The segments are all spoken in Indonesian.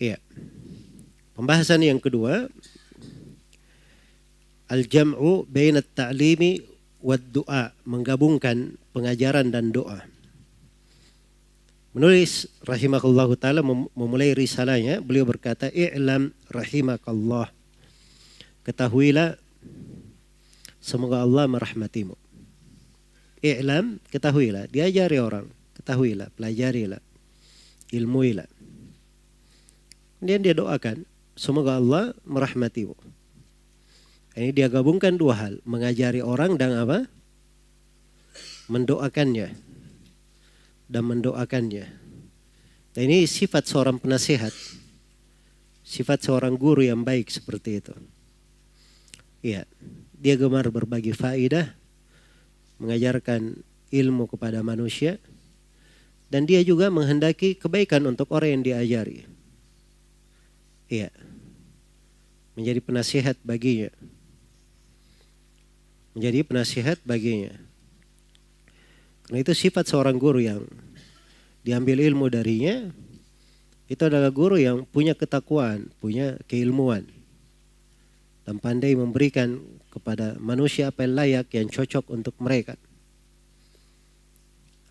Iya. Pembahasan yang kedua, al-jam'u baina at-ta'limi wad-du'a, menggabungkan pengajaran dan doa. Menulis rahimahullahu ta'ala memulai risalahnya, beliau berkata, i'lam rahimakallah, ketahuilah semoga Allah merahmatimu. I'lam, ketahuilah, diajari orang, ketahuilah, pelajarilah, ilmuilah. Kemudian dia doakan, semoga Allah merahmatimu. Ini dia gabungkan dua hal, mengajari orang dan apa? Mendoakannya. Dan mendoakannya. Dan ini sifat seorang penasihat. Sifat seorang guru yang baik seperti itu. Iya, dia gemar berbagi faedah, mengajarkan ilmu kepada manusia, dan dia juga menghendaki kebaikan untuk orang yang diajari. Iya, menjadi penasihat baginya. Menjadi penasihat baginya. Karena itu sifat seorang guru yang diambil ilmu darinya, itu adalah guru yang punya ketakwaan, punya keilmuan, dan pandai memberikan kepada manusia apa yang layak, yang cocok untuk mereka.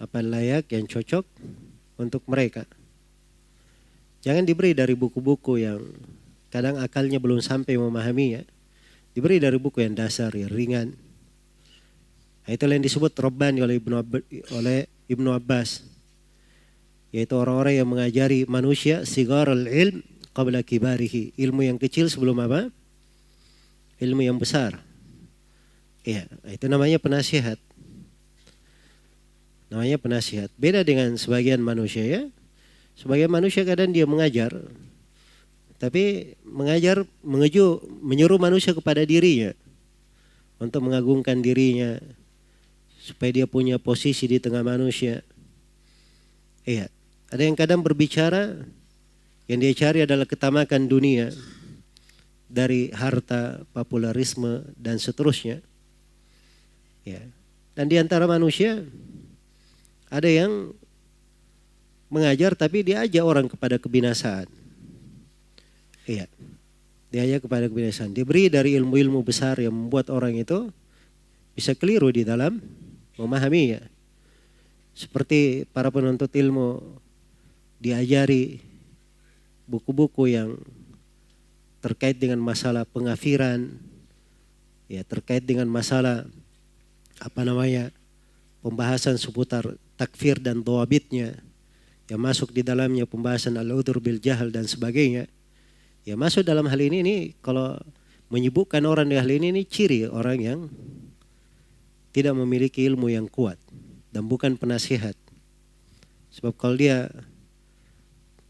Apa yang layak, yang cocok untuk mereka. Jangan diberi dari buku-buku yang kadang akalnya belum sampai memahaminya. Diberi dari buku yang dasar, yang ringan. Nah, itulah yang disebut Rabbani oleh Ibnu Abbas. Yaitu orang-orang yang mengajari manusia sigarul ilm qabla kibarihi. Ilmu yang kecil sebelum apa? Ilmu yang besar. Iya, itu namanya penasihat. Namanya penasihat. Beda dengan sebagian manusia ya. Sebagian manusia kadang dia mengajar. Tapi mengajar, menyuruh manusia kepada dirinya. Untuk mengagungkan dirinya. Supaya dia punya posisi di tengah manusia. Iya. Ada yang kadang berbicara, yang dia cari adalah ketamakan dunia. Dari harta, popularisme, dan seterusnya. Ya. Dan di antara manusia, ada yang mengajar tapi dia ajak orang kepada kebinasaan. Iya. Dia ajak kepada kebinasaan. Diberi dari ilmu-ilmu besar yang membuat orang itu bisa keliru di dalam memahaminya. Seperti para penuntut ilmu diajari buku-buku yang terkait dengan masalah pengafiran, ya, terkait dengan masalah pembahasan seputar takfir dan dhawabitnya, yang masuk di dalamnya pembahasan al-udhur bil jahal dan sebagainya. Ya, masuk dalam hal ini kalau menyibukkan orang di hal ini ciri orang yang tidak memiliki ilmu yang kuat dan bukan penasihat. Sebab kalau dia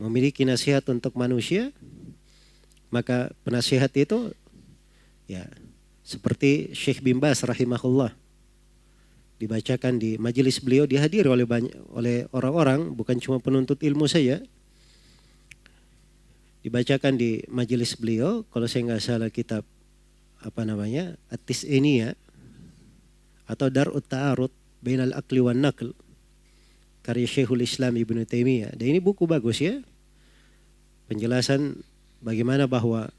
memiliki nasihat untuk manusia, maka penasihat itu ya seperti Syekh bin Baz rahimahullah, dibacakan di majelis beliau, dihadiri oleh orang-orang, bukan cuma penuntut ilmu saja. Dibacakan di majelis beliau, kalau saya nggak salah kitab At-Tis'iniyah atau Dar'ut Ta'arud Bainal Aqli wan Naql karya Syekhul Islam Ibnu Taimiyah. Dan ini buku bagus ya. Penjelasan bagaimana bahwa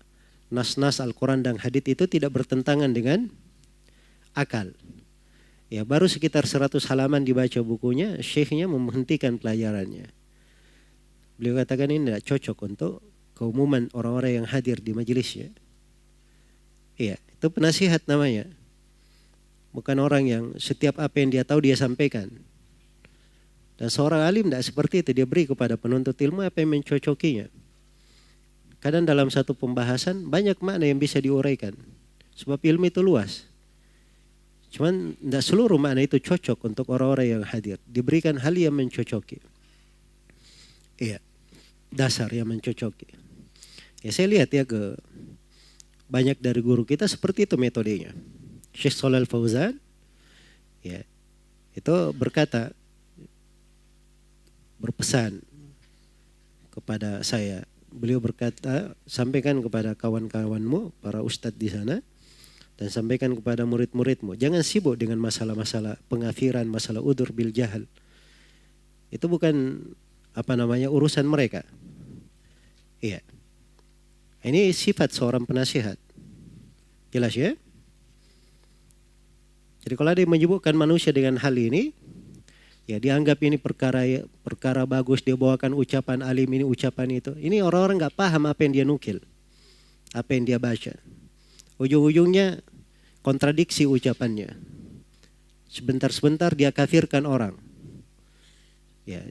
nas-nas Al-Quran dan Hadits itu tidak bertentangan dengan akal. Ya, baru sekitar 100 halaman dibaca bukunya, syekhnya menghentikan pelajarannya. Beliau katakan ini tidak cocok untuk keumuman orang-orang yang hadir di majelisnya. Iya, itu penasihat namanya. Bukan orang yang setiap apa yang dia tahu dia sampaikan. Dan seorang alim tidak seperti itu, dia beri kepada penuntut ilmu apa yang mencocokinya. Kadang dalam satu pembahasan banyak makna yang bisa diuraikan. Sebab ilmu itu luas. Cuman tidak seluruh makna itu cocok untuk orang-orang yang hadir. Diberikan hal yang mencocoki. Iya, dasar yang mencocoki. Ya, saya lihat ya ke banyak dari guru kita seperti itu metodenya. Syekh Shalal Fauzan ya, itu berpesan kepada saya. Beliau berkata, sampaikan kepada kawan-kawanmu, para ustadz di sana, dan sampaikan kepada murid-muridmu, jangan sibuk dengan masalah-masalah pengafiran, masalah udhur bil jahal. Itu bukan urusan mereka. Iya. Ini sifat seorang penasihat. Jelas ya? Jadi kalau dia menyibukkan manusia dengan hal ini, ya dianggap ini perkara bagus, dia bawakan ucapan alim ini, ucapan itu. Ini orang-orang nggak paham apa yang dia nukil, apa yang dia baca. Ujung-ujungnya kontradiksi ucapannya. Sebentar-sebentar dia kafirkan orang. Ya,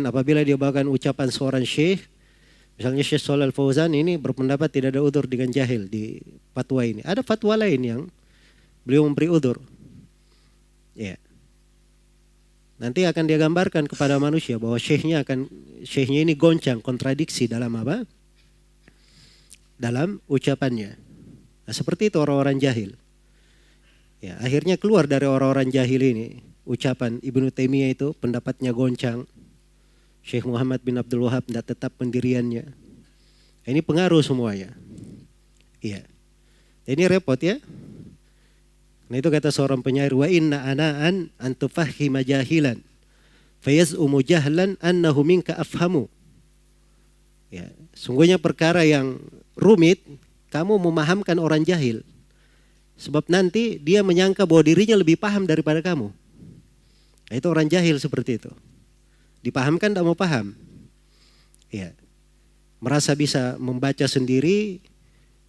apabila dia bawakan ucapan seorang syekh, misalnya Syekh Shalal Fauzan ini berpendapat tidak ada udzur dengan jahil di fatwa ini. Ada fatwa lain yang beliau memberi udzur. Ya. Nanti akan dia gambarkan kepada manusia bahwa syekhnya ini goncang, kontradiksi dalam apa? Dalam ucapannya. Nah, seperti itu orang-orang jahil. Ya, akhirnya keluar dari orang-orang jahil ini ucapan Ibnu Taimiyah itu pendapatnya goncang. Syekh Muhammad bin Abdul Wahab tidak tetap pendiriannya. Ini pengaruh semuanya. Iya. Ini repot ya. Nah itu kata seorang penyair, wa inna ana'an antufahhima jahilan fayaz'umu jahlan annahu minka afhamu. Ya, sungguhnya perkara yang rumit kamu memahamkan orang jahil. Sebab nanti dia menyangka bahwa dirinya lebih paham daripada kamu. Nah, itu orang jahil seperti itu. Dipahamkan tidak mau paham. Ya. Merasa bisa membaca sendiri,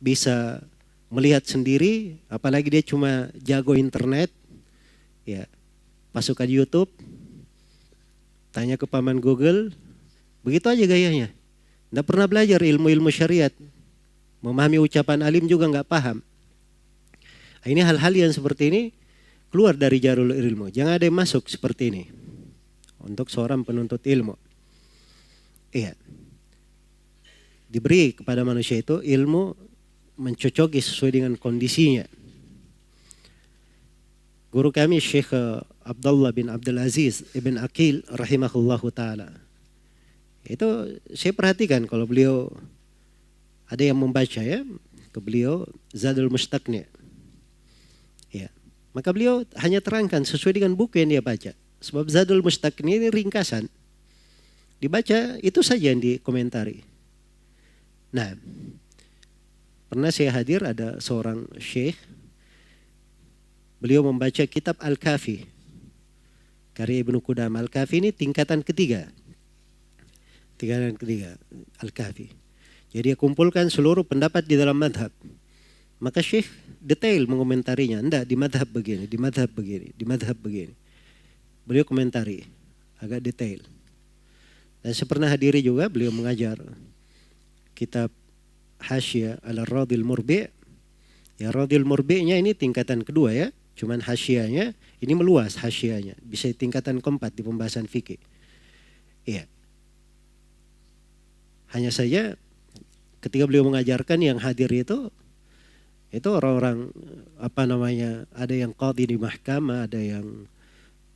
bisa melihat sendiri, apalagi dia cuma jago internet. Ya. Masukkan YouTube, tanya ke paman Google, begitu aja gayanya. Tidak pernah belajar ilmu-ilmu syariat. Memahami ucapan alim juga nggak paham. Nah, ini hal-hal yang seperti ini keluar dari jarul ilmu. Jangan ada yang masuk seperti ini untuk seorang penuntut ilmu. Iya. Diberi kepada manusia itu ilmu mencocoki sesuai dengan kondisinya. Guru kami Syekh Abdullah bin Abdul Aziz Ibn Aqil rahimahullahu ta'ala. Itu saya perhatikan kalau beliau ada yang membaca ya ke beliau Zadul Mustaqni. Ya. Maka beliau hanya terangkan sesuai dengan buku yang dia baca. Sebab Zadul Mustaqni ini ringkasan. Dibaca itu saja yang dikomentari. Nah, pernah saya hadir ada seorang syekh. Beliau membaca kitab Al-Kafi. Karya Ibnu Qudamah. Al-Kafi ini tingkatan ketiga. Tingkatan ketiga Al-Kafi. Jadi dia kumpulkan seluruh pendapat di dalam madhab. Maka syekh detail mengomentarinya. Enggak, di madhab begini, di madhab begini, di madhab begini. Beliau komentari agak detail. Dan saya pernah hadiri juga beliau mengajar kitab Hasyah Al-Radil Murbi'. Ya, Radil Murbi'nya ini tingkatan kedua ya. Cuman hasyahnya ini meluas hasyahnya. Bisa tingkatan keempat di pembahasan fikih. Iya. Hanya saja ketika beliau mengajarkan yang hadir itu orang-orang ada yang qadhi di mahkamah, ada yang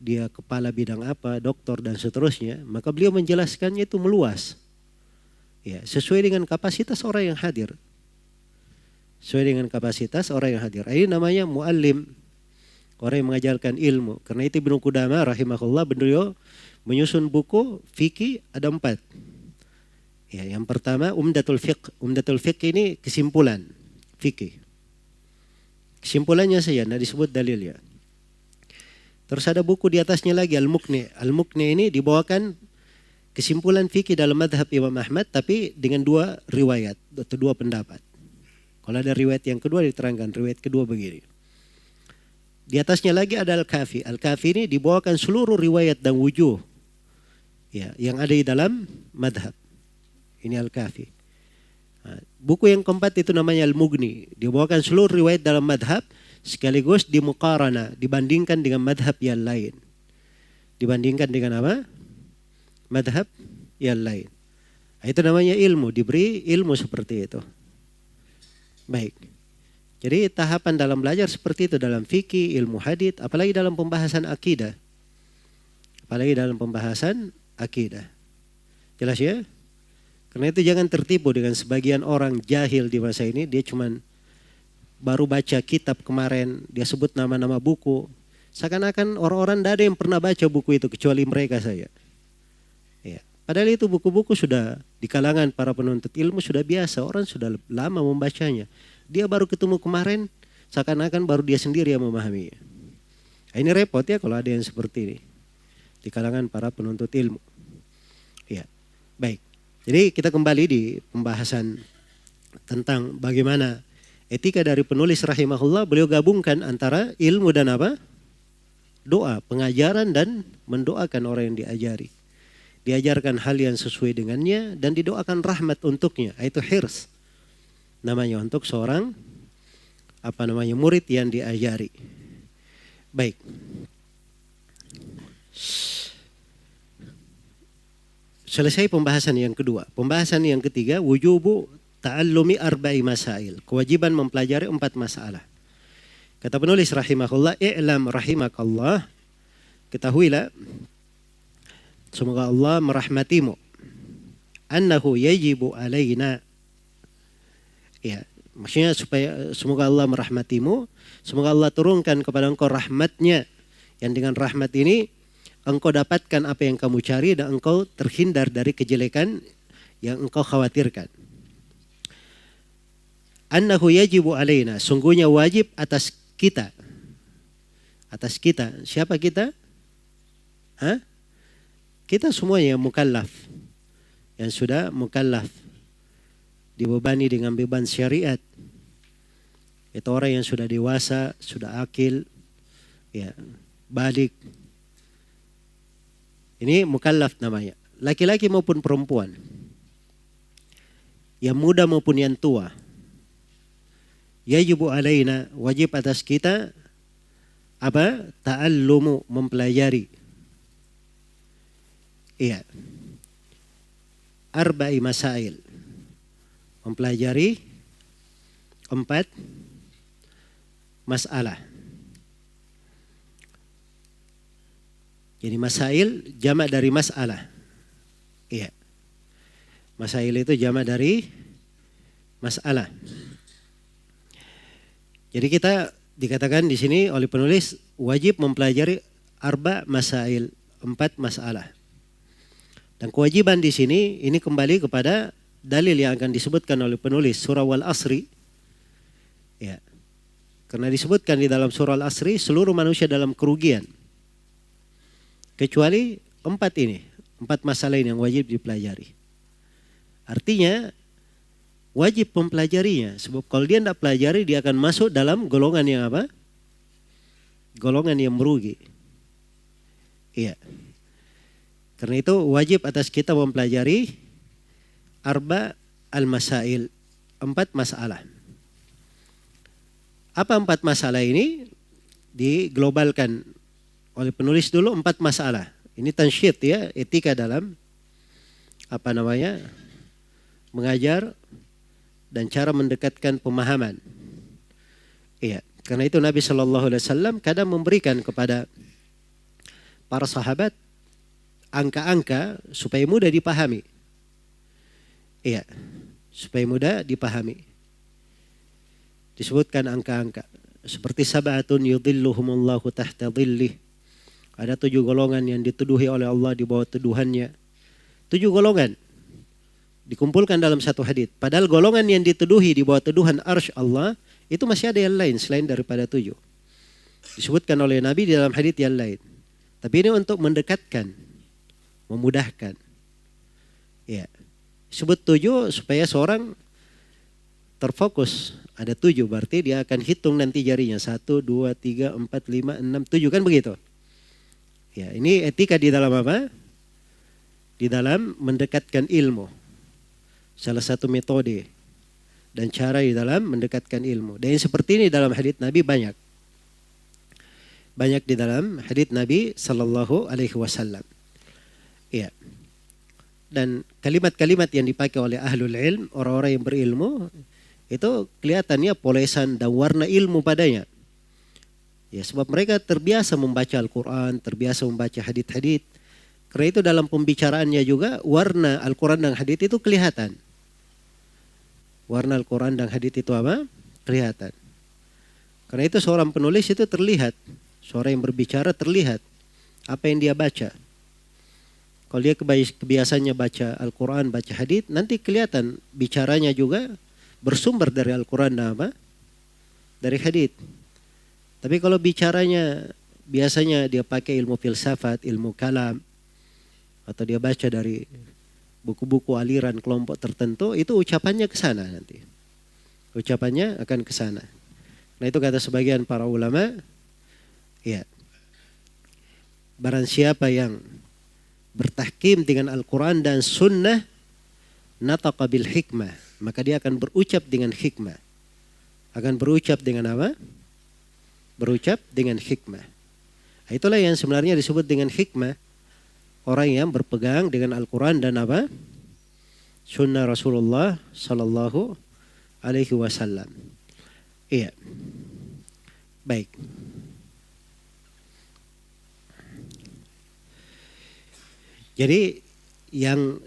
dia kepala bidang apa, doktor dan seterusnya, maka beliau menjelaskannya itu meluas. Ya, sesuai dengan kapasitas orang yang hadir. Sesuai dengan kapasitas orang yang hadir. Ini namanya muallim, orang yang mengajarkan ilmu. Karena itu Ibnu Qudamah rahimahullah beliau menyusun buku fikih ada 4. Ya, yang pertama Umdatul Fiqh. Umdatul Fiqh ini kesimpulan fikih. Kesimpulannya saja, tidak disebut dalilnya. Terus ada buku di atasnya lagi Al-Muqni. Al-Muqni ini dibawakan kesimpulan fikih dalam madhab Imam Ahmad tapi dengan 2 riwayat atau 2 pendapat. Kalau ada riwayat yang kedua diterangkan, riwayat kedua begini. Di atasnya lagi ada Al-Kafi. Al-Kafi ini dibawakan seluruh riwayat dan wujuh ya, yang ada di dalam madhab. Ini Al-Kafi. Nah, buku yang keempat itu namanya Al-Mughni. Dibawakan seluruh riwayat dalam madhab sekaligus dimuqarana, dibandingkan dengan madhab yang lain. Dibandingkan dengan apa? Madhab yang lain. Nah, itu namanya ilmu, diberi ilmu seperti itu. Baik. Jadi tahapan dalam belajar seperti itu dalam fikih, ilmu hadits, apalagi dalam pembahasan akidah. Apalagi dalam pembahasan akidah. Jelas ya? Karena itu jangan tertipu dengan sebagian orang jahil di masa ini. Dia cuman baru baca kitab kemarin, dia sebut nama-nama buku. Seakan-akan orang-orang tidak ada yang pernah baca buku itu kecuali mereka saja. Ya. Padahal itu buku-buku sudah di kalangan para penuntut ilmu sudah biasa, orang sudah lama membacanya. Dia baru ketemu kemarin, seakan-akan baru dia sendiri yang memahami. Ini repot ya kalau ada yang seperti ini di kalangan para penuntut ilmu. Ya, baik. Jadi kita kembali di pembahasan tentang bagaimana etika dari penulis rahimahullah. Beliau gabungkan antara ilmu dan apa? Doa, pengajaran dan mendoakan orang yang diajari. Diajarkan hal yang sesuai dengannya dan didoakan rahmat untuknya. Itu hirs namanya untuk seorang murid yang diajari. Baik. Selesai pembahasan yang kedua. Pembahasan yang ketiga, wujubu ta'allumi arba'i masail. Kewajiban mempelajari 4 masalah. Kata penulis rahimahullah, i'lam rahimakallah. Ketahuilah, semoga Allah merahmatimu. Annahu yajibu alaina. Ya, maksudnya supaya semoga Allah merahmatimu. Semoga Allah turunkan kepada engkau rahmatnya. Yang dengan rahmat ini engkau dapatkan apa yang kamu cari dan engkau terhindar dari kejelekan yang engkau khawatirkan. Annahu yajibu alaina. Sungguhnya wajib atas kita. Atas kita. Siapa kita? Hah? Kita semuanya mukallaf. Yang sudah mukallaf. Dibebani dengan beban syariat. Itu orang yang sudah dewasa, sudah akil, ya, balik. Ini mukallaf namanya. Laki-laki maupun perempuan. Yang muda maupun yang tua. Yajibu alaina, wajib atas kita apa? Ta'allumu, mempelajari. Iya. Arba'i masail. Mempelajari 4 masalah. Jadi masail jamak dari masalah. Iya. Masail itu jamak dari masalah. Jadi kita dikatakan di sini oleh penulis wajib mempelajari 4 masail, 4 masalah. Dan kewajiban di sini ini kembali kepada dalil yang akan disebutkan oleh penulis surah Wal-Asri. Ya. Karena disebutkan di dalam surah Al-Asri seluruh manusia dalam kerugian. Kecuali 4 ini, 4 masalah ini yang wajib dipelajari. Artinya wajib mempelajarinya. Sebab kalau dia tidak pelajari dia akan masuk dalam golongan yang apa? Golongan yang merugi. Iya. Karena itu wajib atas kita mempelajari 4 al-masail. 4 masalah. Apa 4 masalah ini? Diglobalkan oleh penulis dulu 4 masalah. Ini tansyid ya, etika dalam mengajar dan cara mendekatkan pemahaman. Iya, karena itu Nabi SAW kadang memberikan kepada para sahabat angka-angka supaya mudah dipahami. Iya, supaya mudah dipahami. Disebutkan angka-angka. Seperti sab'atun yudhilluhumullahu tahta dhillih. Ada 7 golongan yang dituduhi oleh Allah di bawah tuduhannya. 7 golongan dikumpulkan dalam satu hadits. Padahal golongan yang dituduhi di bawah tuduhan arsy Allah itu masih ada yang lain selain daripada 7. Disebutkan oleh Nabi di dalam hadits yang lain. Tapi ini untuk mendekatkan, memudahkan. Ya. Sebut 7 supaya seorang terfokus. Ada 7 berarti dia akan hitung nanti jarinya. 1, 2, 3, 4, 5, 6, 7 kan begitu. Ya, ini etika di dalam apa? Di dalam mendekatkan ilmu. Salah satu metode dan cara di dalam mendekatkan ilmu. Dan seperti ini dalam hadits Nabi banyak. Banyak di dalam hadits Nabi sallallahu alaihi wasallam. Iya. Dan kalimat-kalimat yang dipakai oleh ahlul ilm, orang-orang yang berilmu, itu kelihatannya polesan dan warna ilmu padanya. Ya, sebab mereka terbiasa membaca Al-Quran, terbiasa membaca hadits-hadits. Karena itu dalam pembicaraannya juga warna Al-Quran dan hadits itu kelihatan. Warna Al-Quran dan hadits itu apa? Kelihatan. Karena itu seorang penulis itu terlihat. Seorang yang berbicara terlihat apa yang dia baca. Kalau dia kebiasaannya baca Al-Quran, baca hadits, nanti kelihatan bicaranya juga bersumber dari Al-Quran dan apa? Dari hadits. Tapi kalau bicaranya biasanya dia pakai ilmu filsafat, ilmu kalam, atau dia baca dari buku-buku aliran kelompok tertentu, itu ucapannya ke sana nanti. Ucapannya akan ke sana. Nah itu kata sebagian para ulama, ya, barang siapa yang bertahkim dengan Al-Quran dan Sunnah, nataqa bil hikmah, maka dia akan berucap dengan hikmah. Akan berucap dengan apa? Berucap dengan hikmah. Nah, itulah yang sebenarnya disebut dengan hikmah. Orang yang berpegang dengan Al-Quran dan apa? Sunnah Rasulullah Sallallahu Alaihi Wasallam. Iya. Baik. Jadi yang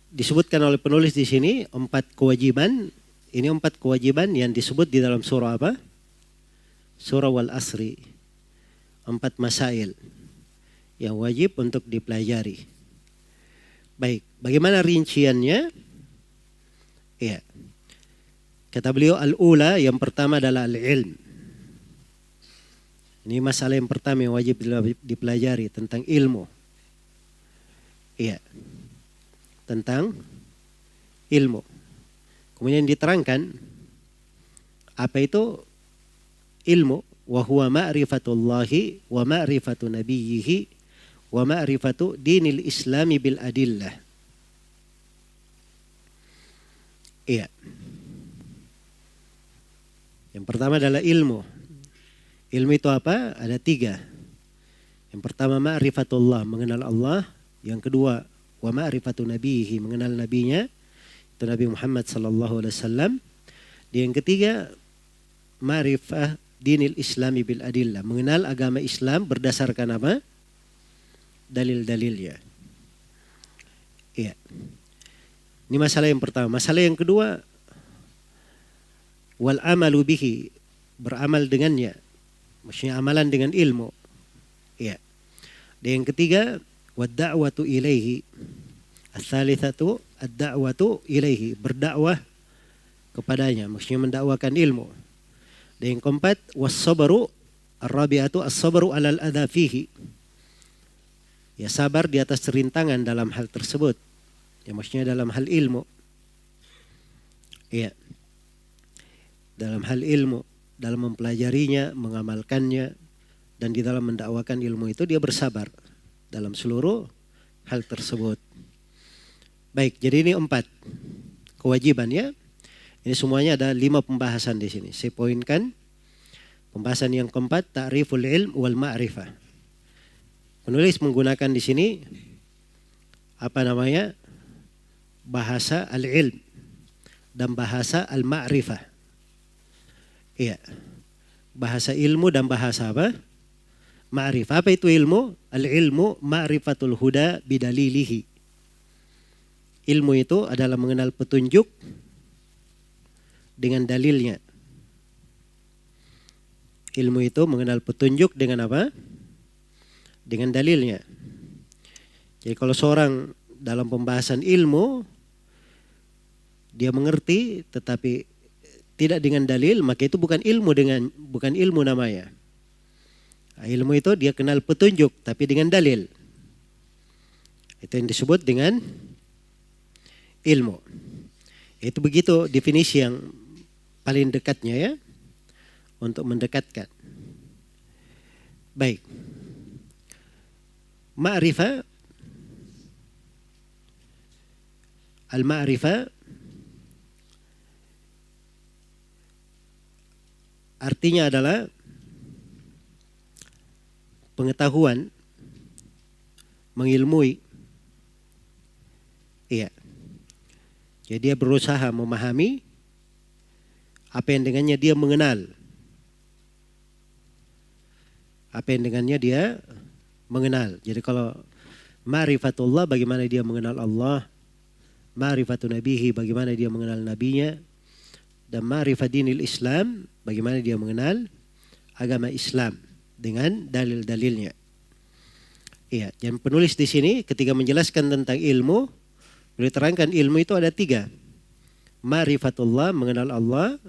disebutkan oleh penulis di sini 4 kewajiban. Ini 4 kewajiban yang disebut di dalam surah apa? Surah Wal Asri. 4 masail yang wajib untuk dipelajari. Baik, bagaimana rinciannya? Ya. Kata beliau al-ula, yang pertama adalah al-ilm. Ini masalah yang pertama yang wajib dipelajari tentang ilmu. Iya. Tentang ilmu. Kemudian diterangkan apa itu ilmu, wa huwa ma'rifatullahi wa ma'rifatu nabiyhi wa ma'rifatu dinil islami bil adillah. Iya. Yang pertama adalah ilmu. Ilmu itu apa? Ada 3. Yang pertama ma'rifatullah, mengenal Allah. Yang kedua wa ma'rifatu nabiyhi, mengenal nabinya, itu Nabi Muhammad sallallahu alaihi wasallam. Yang ketiga ma'rifah dinil islami bil adillah, mengenal agama Islam berdasarkan apa? Dalil-dalilnya. Iya. Ini masalah yang pertama. Masalah yang kedua, wal amalu bihi, beramal dengannya. Maksudnya amalan dengan ilmu. Iya. Dan yang ketiga, wad da'watu ilaihi. Ats-tsalitsatu ad-da'watu ilaihi, berdakwah kepadanya, maksudnya mendakwakan ilmu. Dan yang keempat, was-sabru, ar-rabi'atu as-sabru 'alal adza fihi. Ya, sabar di atas rintangan dalam hal tersebut. Ya, maksudnya dalam hal ilmu. Iya. Dalam hal ilmu, dalam mempelajarinya, mengamalkannya, dan di dalam mendakwakan ilmu itu dia bersabar dalam seluruh hal tersebut. Baik, jadi ini 4 kewajiban ya. Ini semuanya ada 5 pembahasan di sini. Saya poinkan pembahasan yang keempat, ta'riful ilm wal ma'rifah. Penulis menggunakan di sini apa namanya? Bahasa al-ilm dan bahasa al-ma'rifah. Iya. Bahasa ilmu dan bahasa apa? Ma'rifah. Apa itu ilmu? Al-ilmu ma'rifatul huda bidalilihi. Ilmu itu adalah mengenal petunjuk dengan dalilnya. Ilmu itu mengenal petunjuk dengan apa? Dengan dalilnya. Jadi kalau seorang dalam pembahasan ilmu dia mengerti tetapi tidak dengan dalil, maka itu bukan ilmu namanya. Nah, ilmu itu dia kenal petunjuk tapi dengan dalil. Itu yang disebut dengan ilmu. Itu begitu definisi yang paling dekatnya ya, untuk mendekatkan. Baik. Ma'rifah, al-ma'rifah artinya adalah pengetahuan, mengilmui. Iya. Jadi dia berusaha memahami apa yang dengannya dia mengenal. Apa yang dengannya dia mengenal. Jadi kalau ma'rifatullah, bagaimana dia mengenal Allah. Ma'rifatun nabihi, bagaimana dia mengenal nabinya. Dan ma'rifat dinil Islam, bagaimana dia mengenal agama Islam dengan dalil-dalilnya. Iya, dan penulis di sini ketika menjelaskan tentang ilmu, beliau terangkan ilmu itu ada 3. Ma'rifatullah, mengenal Allah,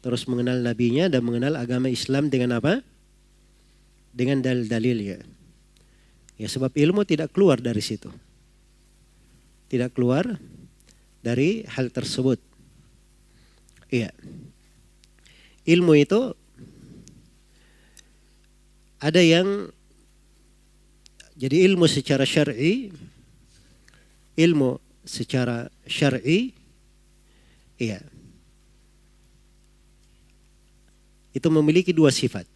terus mengenal nabinya, dan mengenal agama Islam dengan apa? Dengan dalil-dalilnya. Ya, sebab ilmu tidak keluar dari situ. Tidak keluar dari hal tersebut. Iya. Ilmu itu ada yang jadi ilmu secara syar'i, ilmu secara syar'i, iya, itu memiliki 2 sifat.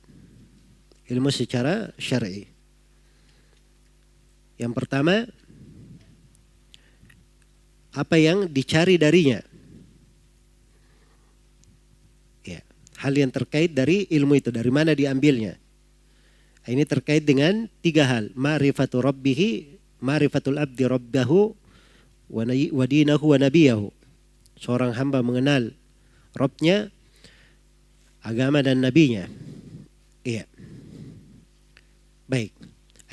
Ilmu secara syar'i. Yang pertama, apa yang dicari darinya. Ya, hal yang terkait dari ilmu itu, dari mana diambilnya. Ini terkait dengan 3 hal. Ma'rifatu rabbihi, ma'rifatul abdi rabbahu, wa dinahu wa nabiyahu. Seorang hamba mengenal Rabbnya, agama dan nabinya. Iya. Baik.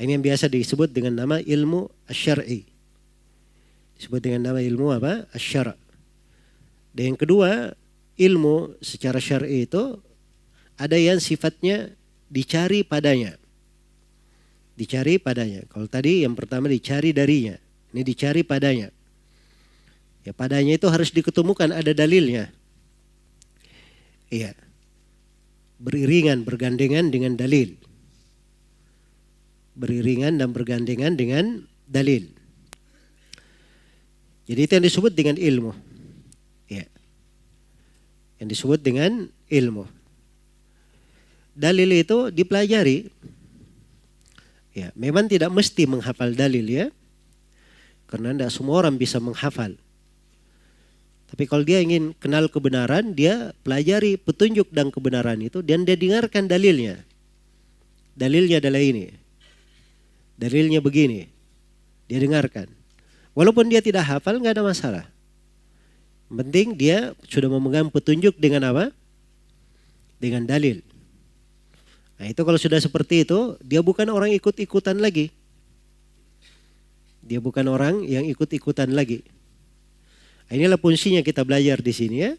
Ini yang biasa disebut dengan nama ilmu asy-syar'i. Disebut dengan nama ilmu apa? Asy-syara'. Dan yang kedua, ilmu secara syar'i itu ada yang sifatnya dicari padanya. Dicari padanya. Kalau tadi yang pertama dicari darinya, ini dicari padanya. Ya, padanya itu harus diketemukan, ada dalilnya. Iya. Beriringan, bergandengan dengan dalil. Beriringan dan bergandengan dengan dalil. Jadi itu yang disebut dengan ilmu. Ya. Yang disebut dengan ilmu. Dalil itu dipelajari. Ya, memang tidak mesti menghafal dalil ya. Karena tidak semua orang bisa menghafal. Tapi kalau dia ingin kenal kebenaran, dia pelajari petunjuk dan kebenaran itu dan dia dengarkan dalilnya. Dalilnya adalah ini. Dalilnya begini. Dia dengarkan. Walaupun dia tidak hafal, nggak ada masalah. Yang penting dia sudah memegang petunjuk dengan apa? Dengan dalil. Nah itu kalau sudah seperti itu, dia bukan orang ikut-ikutan lagi. Dia bukan orang yang ikut-ikutan lagi. Nah, inilah fungsinya kita belajar di sini ya.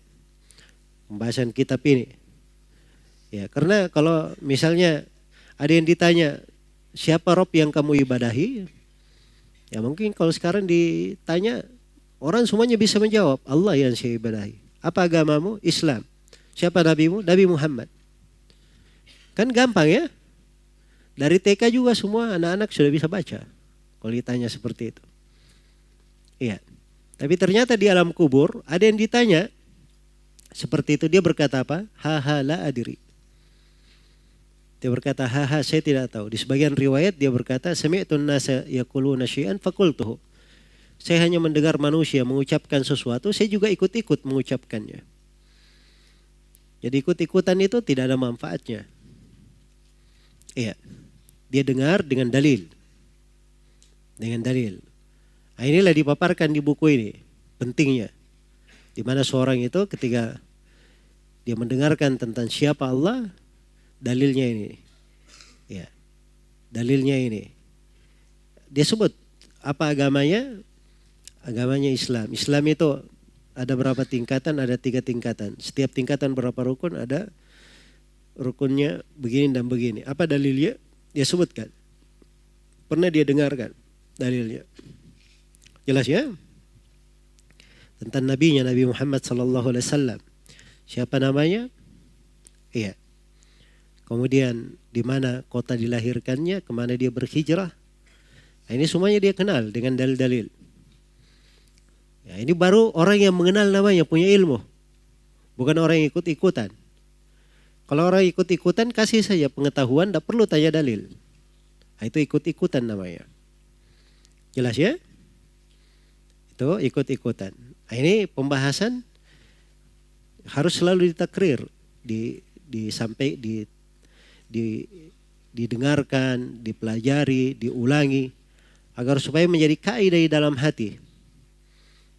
Pembahasan kitab ini. Ya, karena kalau misalnya ada yang ditanya, siapa Rob yang kamu ibadahi? Ya mungkin kalau sekarang ditanya, orang semuanya bisa menjawab, Allah yang saya ibadahi. Apa agamamu? Islam. Siapa nabimu? Nabi Muhammad. Kan gampang ya. Dari TK juga semua anak-anak sudah bisa baca. Kalau ditanya seperti itu. Iya. Tapi ternyata di alam kubur ada yang ditanya seperti itu. Dia berkata apa? Haha la adiri. Dia berkata haha saya tidak tahu. Di sebagian riwayat dia berkata sami'tun nasa yaquluna syai'an faqultuhu. Saya hanya mendengar manusia mengucapkan sesuatu, saya juga ikut-ikut mengucapkannya. Jadi ikut-ikutan itu tidak ada manfaatnya. Iya, dia dengar dengan dalil. Dengan dalil. Nah, inilah dipaparkan di buku ini. Pentingnya. Di mana seorang itu ketika dia mendengarkan tentang siapa Allah, dalilnya ini. Ya, dalilnya ini. Dia sebut apa agamanya? Agamanya Islam. Islam itu ada berapa tingkatan? Ada 3 tingkatan. Setiap tingkatan berapa rukun? Ada rukunnya begini dan begini. Apa dalilnya? Dia sebutkan. Pernah dia dengarkan dalilnya. Jelas ya? Tentang nabinya, Nabi Muhammad SAW. Siapa namanya? Iya. Kemudian di mana kota dilahirkannya, kemana dia berhijrah. Nah, ini semuanya dia kenal dengan dalil-dalil. Ya, ini baru orang yang mengenal namanya, punya ilmu. Bukan orang yang ikut-ikutan. Kalau orang ikut-ikutan kasih saja pengetahuan, tidak perlu tanya dalil. Nah, itu ikut-ikutan namanya. Jelas ya? Itu ikut-ikutan. Nah, ini pembahasan harus selalu ditakrir, didengarkan, dipelajari, diulangi agar supaya menjadi kaidah di dalam hati,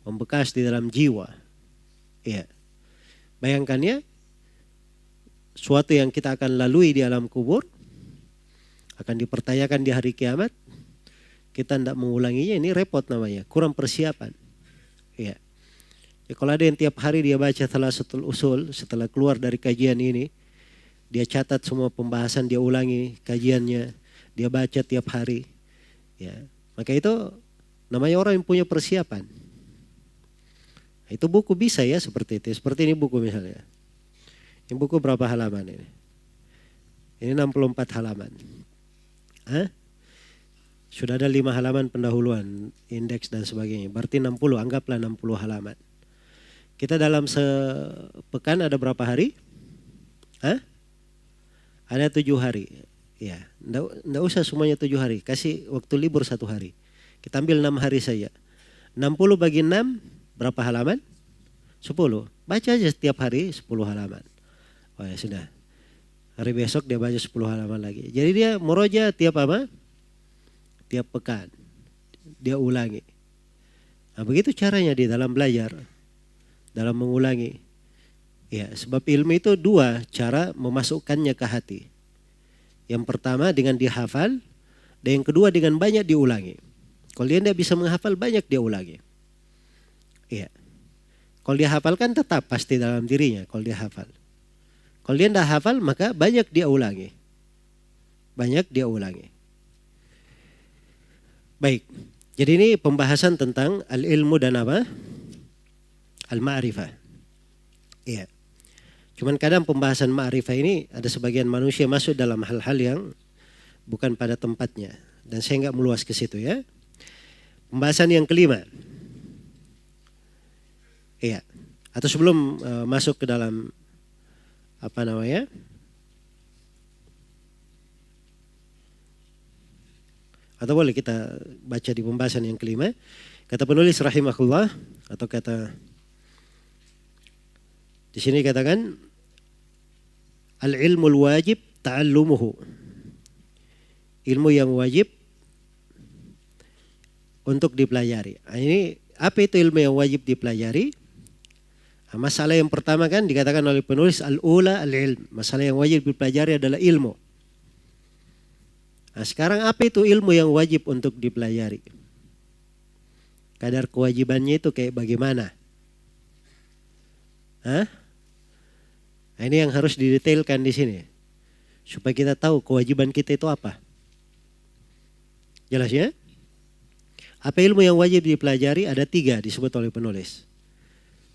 membekas di dalam jiwa. Iya. Bayangkan ya, suatu yang kita akan lalui di alam kubur akan dipertanyakan di hari kiamat. kita tidak mengulanginya, ini repot namanya, kurang persiapan. Ya. Ya, kalau ada yang tiap hari dia baca Thalatsatul Usul, setelah keluar dari kajian ini, dia catat semua pembahasan, dia ulangi kajiannya, dia baca tiap hari. Ya, maka itu namanya orang yang punya persiapan. Itu buku bisa ya seperti itu. Seperti ini buku misalnya. Ini buku berapa halaman ini? Ini 64 halaman. Hah? Sudah ada 5 halaman pendahuluan, indeks dan sebagainya. Berarti 60, anggaplah 60 halaman. Kita dalam sepekan ada berapa hari? Hah? Ada 7 hari. Ya, enggak usah semuanya 7 hari. Kasih waktu libur 1 hari. Kita ambil 6 hari saja. 60 bagi 6, berapa halaman? 10. Baca aja setiap hari 10 halaman. Oh ya sudah. Hari besok dia baca 10 halaman lagi. Jadi dia muroja tiap apa? Tiap pekan. Dia ulangi. Nah, begitu caranya di dalam belajar. Dalam mengulangi. Ya, sebab ilmu itu 2 cara memasukkannya ke hati. Yang pertama dengan dihafal, dan yang kedua dengan banyak diulangi. Kalau dia tidak bisa menghafal, banyak dia ulangi. Iya. Kalau dia hafalkan tetap pasti dalam dirinya kalau dia hafal. Kalau dia tidak hafal maka banyak dia ulangi. Banyak dia ulangi. Baik. Jadi ini pembahasan tentang al-ilmu dan apa? Al-ma'rifah. Iya. Cuman kadang pembahasan ma'rifah ini ada sebagian manusia masuk dalam hal-hal yang bukan pada tempatnya. Dan saya enggak meluas ke situ ya. Pembahasan yang kelima. Iya. Atau sebelum masuk ke dalam apa namanya? Atau boleh kita baca di pembahasan yang kelima. Kata penulis rahimahullah atau kata di sini katakan al-ilmul wajib ta'allumuhu. Ilmu yang wajib untuk dipelajari. Nah, ini apa itu ilmu yang wajib dipelajari? Nah, masalah yang pertama kan dikatakan oleh penulis al-ula al-ilm. Masalah yang wajib dipelajari adalah ilmu. Nah, sekarang apa itu ilmu yang wajib untuk dipelajari? Kadar kewajibannya itu kayak bagaimana? Hah? Nah, ini yang harus didetailkan di sini. Supaya kita tahu kewajiban kita itu apa. Jelas ya? Apa ilmu yang wajib dipelajari? Ada 3 disebut oleh penulis.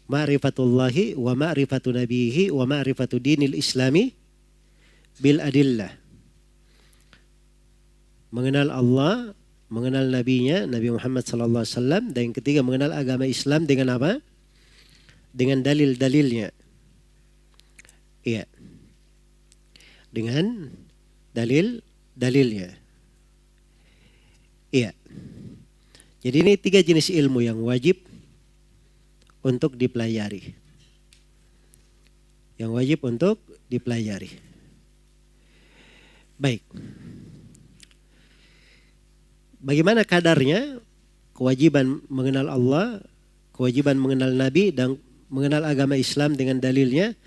Ma'rifatullahi wa ma'rifatu nabihi wa ma'rifatu dinil islami bil adillah. Mengenal Allah, mengenal nabinya, Nabi Muhammad sallallahu alaihi wasallam, dan yang ketiga mengenal agama Islam dengan apa? Dengan dalil-dalilnya. Iya. Dengan dalil-dalilnya. Iya. Jadi ini 3 jenis ilmu yang wajib untuk dipelajari. Yang wajib untuk dipelajari. Baik. Bagaimana kadarnya? Kewajiban mengenal Allah, kewajiban mengenal Nabi, dan mengenal agama Islam dengan dalilnya.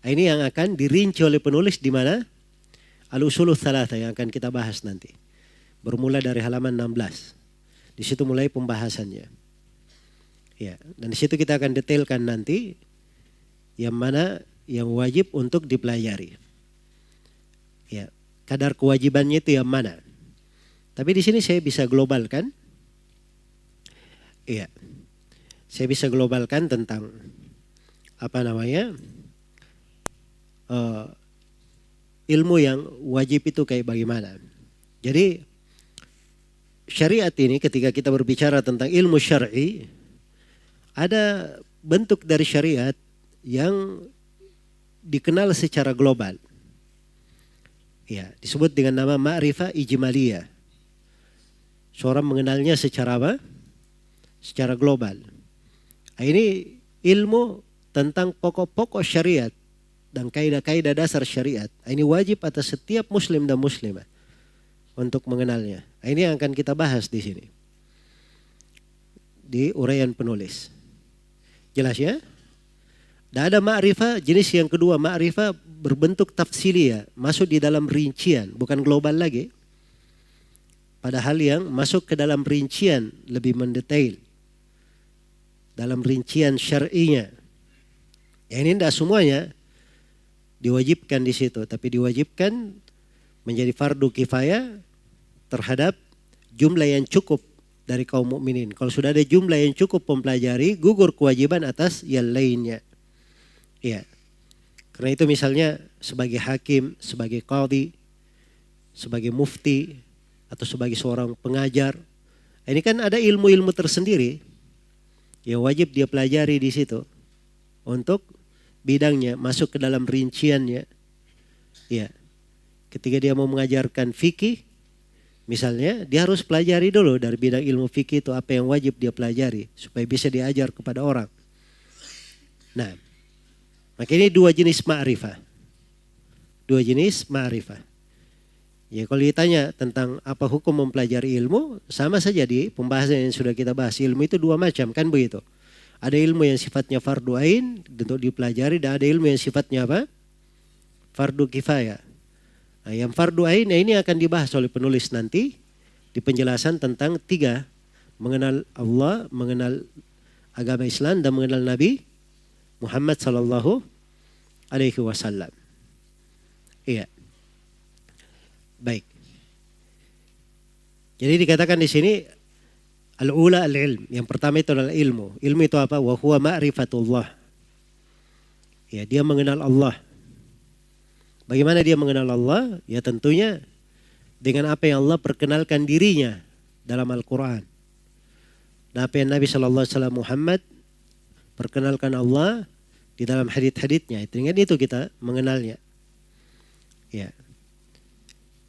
Ini yang akan dirinci oleh penulis di mana? Al-Usulul Tsalatsa yang akan kita bahas nanti. Bermula dari halaman 16. Di situ mulai pembahasannya. Ya, dan di situ kita akan detailkan nanti yang mana yang wajib untuk dipelajari. Ya, kadar kewajibannya itu yang mana? Tapi di sini saya bisa globalkan. Iya. Saya bisa globalkan tentang apa namanya? Ilmu yang wajib itu kayak bagaimana. Jadi syariat ini ketika kita berbicara tentang ilmu syar'i, ada bentuk dari syariat yang dikenal secara global. Ya, disebut dengan nama ma'rifah ijmaliyah. Seorang mengenalnya secara apa? Secara global. Nah, ini ilmu tentang pokok-pokok syariat dan kaidah-kaidah dasar syariat. Nah, ini wajib atas setiap muslim dan muslimah untuk mengenalnya. Nah, ini yang akan kita bahas di sini. Di uraian penulis. Jelas ya? Dan ada ma'rifah jenis yang kedua, ma'rifah berbentuk tafsiliyah, masuk di dalam rincian, bukan global lagi. pada hal yang masuk ke dalam rincian lebih mendetail, dalam rincian syar'inya. Ya, ini tidak semuanya diwajibkan di situ, tapi diwajibkan menjadi fardu kifayah terhadap jumlah yang cukup dari kaum mukminin. Kalau sudah ada jumlah yang cukup mempelajari, gugur kewajiban atas yang lainnya. Ya. Karena itu misalnya sebagai hakim, sebagai qadhi, sebagai mufti, atau sebagai seorang pengajar. Ini kan ada ilmu-ilmu tersendiri yang wajib dia pelajari di situ untuk bidangnya, masuk ke dalam rinciannya. Ya. Ketika dia mau mengajarkan fikih, misalnya dia harus pelajari dulu dari bidang ilmu fikih itu apa yang wajib dia pelajari supaya bisa diajar kepada orang. Nah, maka ini dua jenis ma'rifah. Dua jenis ma'rifah. Ya, kalau ditanya tentang apa hukum mempelajari ilmu, sama saja di pembahasan yang sudah kita bahas. Ilmu itu dua macam, kan begitu. Ada ilmu yang sifatnya fardu ain untuk dipelajari, dan ada ilmu yang sifatnya apa? Fardu kifayah. Nah, yang fardu ain ini akan dibahas oleh penulis nanti di penjelasan tentang tiga: mengenal Allah, mengenal agama Islam, dan mengenal Nabi Muhammad sallallahu alaihi wasallam. Iya. Baik. Jadi dikatakan di sini al-ula al-ilm. Yang pertama itu adalah ilmu. Ilmu itu apa? Wa huwa ma'rifatullah. Ya, dia mengenal Allah. Bagaimana dia mengenal Allah? Ya tentunya dengan apa yang Allah perkenalkan dirinya dalam Al-Quran. Dan apa yang Nabi SAW Muhammad perkenalkan Allah di dalam hadits-haditsnya. Dengan itu kita mengenalnya. Ya.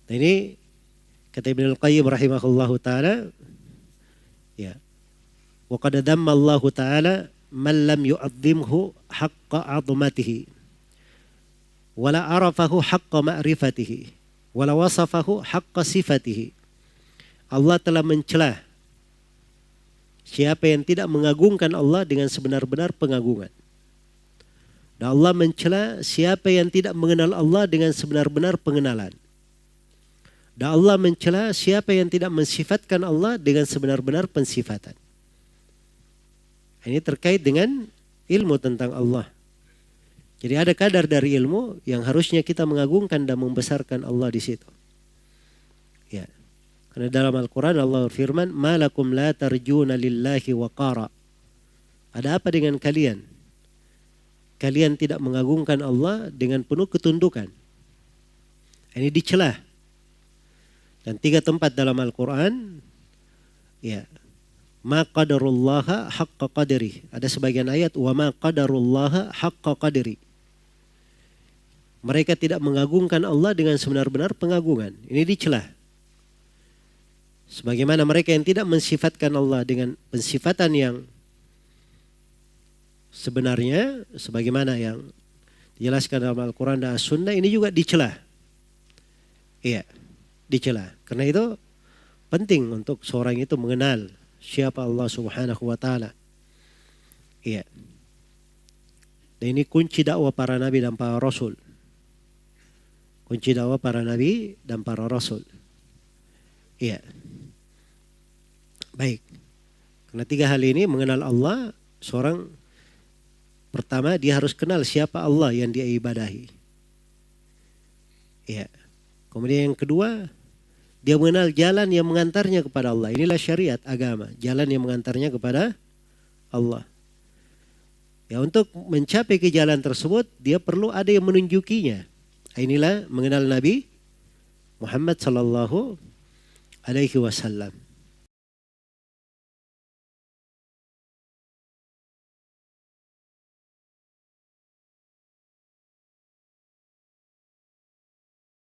Nah, ini kata Ibnu Al-Qayyim rahimahullahu ta'ala, ya, wa qad damma Allah ta'ala man lam yu'azzimhu haqqa 'azmatihi wala arafahu haqqa ma'rifatihi wala wasafahu haqqa sifatihi. Allah telah mencela siapa yang tidak mengagungkan Allah dengan sebenar-benar pengagungan. Dan Allah mencela siapa yang tidak mengenal Allah dengan sebenar-benar pengenalan. Dan Allah mencela siapa yang tidak mensifatkan Allah dengan sebenar-benar pensifatan. Ini terkait dengan ilmu tentang Allah. Jadi ada kadar dari ilmu yang harusnya kita mengagungkan dan membesarkan Allah di situ. Ya. Karena dalam Al-Quran Allah berfirman, "Ma lakum la tarjuna lillahi waqara." Ada apa dengan kalian? Kalian tidak mengagungkan Allah dengan penuh ketundukan. Ini dicela. Dan tiga tempat dalam Al-Quran, ya, ma qadarullaha haqqa qadri. Ada sebagian ayat, wa ma qadarullaha haqqa qadri. Mereka tidak mengagungkan Allah dengan sebenar-benar pengagungan. Ini dicela. Sebagaimana mereka yang tidak mensifatkan Allah dengan pensifatan yang sebenarnya, sebagaimana yang dijelaskan dalam Al-Quran dan As-Sunnah, ini juga dicela. Iya. Dicela. Karena itu penting untuk seorang itu mengenal siapa Allah Subhanahu wa taala. Iya. Dan ini kunci dakwah para nabi dan para rasul. Kunci dakwah para nabi dan para rasul. Iya. Baik. Karena tiga hal ini mengenal Allah, seorang pertama dia harus kenal siapa Allah yang dia ibadahi. Iya. Kemudian yang kedua, dia mengenal jalan yang mengantarnya kepada Allah. Inilah syariat agama, jalan yang mengantarnya kepada Allah. Ya, untuk mencapai ke jalan tersebut, dia perlu ada yang menunjukinya. Inilah mengenal Nabi Muhammad sallallahu alaihi wasallam.